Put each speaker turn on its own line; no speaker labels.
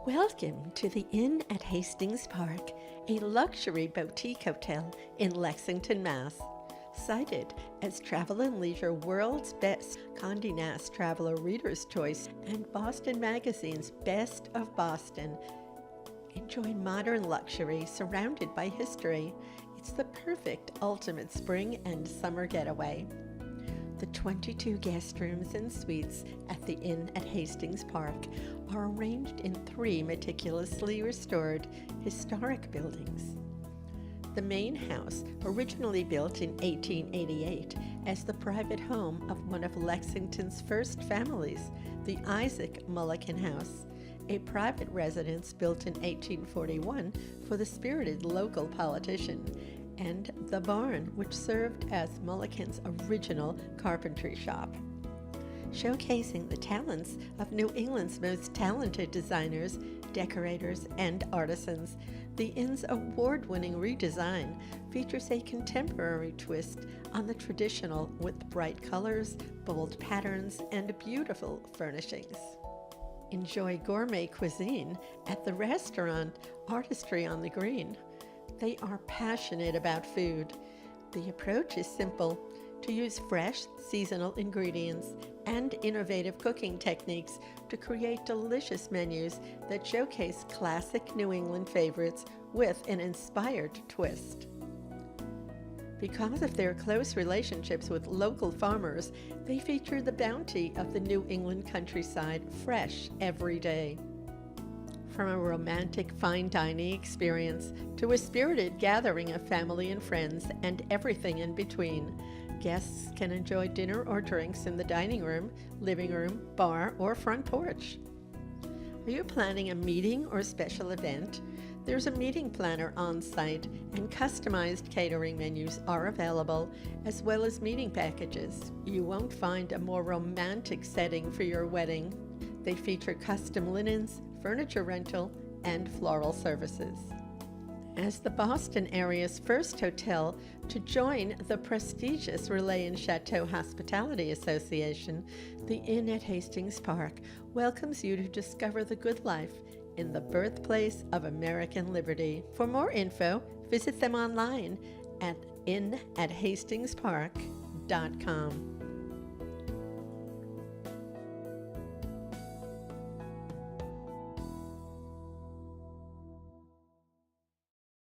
Welcome to the Inn at Hastings Park, a luxury boutique hotel in Lexington, Mass. Cited as Travel and Leisure World's Best, Condé Nast Traveler Reader's Choice, and Boston Magazine's Best of Boston. Enjoy modern luxury surrounded by history. It's the perfect ultimate spring and summer getaway. The 22 guest rooms and suites at the Inn at Hastings Park are arranged in 3 meticulously restored historic buildings. The main house, originally built in 1888 as the private home of one of Lexington's first families, the Isaac Mulliken House, a private residence built in 1841 for the spirited local politician, and the barn, which served as Mulliken's original carpentry shop. Showcasing the talents of New England's most talented designers, decorators, and artisans, the Inn's award-winning redesign features a contemporary twist on the traditional with bright colors, bold patterns, and beautiful furnishings. Enjoy gourmet cuisine at the restaurant Artistry on the Green. They are passionate about food. The approach is simple: to use fresh, seasonal ingredients and innovative cooking techniques to create delicious menus that showcase classic New England favorites with an inspired twist. Because of their close relationships with local farmers, they feature the bounty of the New England countryside fresh every day. From a romantic fine dining experience to a spirited gathering of family and friends and everything in between, guests can enjoy dinner or drinks in the dining room, living room, bar, or front porch. Are you planning a meeting or special event? There's a meeting planner on site, and customized catering menus are available, as well as meeting packages. You won't find a more romantic setting for your wedding. They feature custom linens, furniture rental, and floral services. As the Boston area's first hotel to join the prestigious Relais and Chateau Hospitality Association, the Inn at Hastings Park welcomes you to discover the good life in the birthplace of American liberty. For more info, visit them online at innathastingpark.com.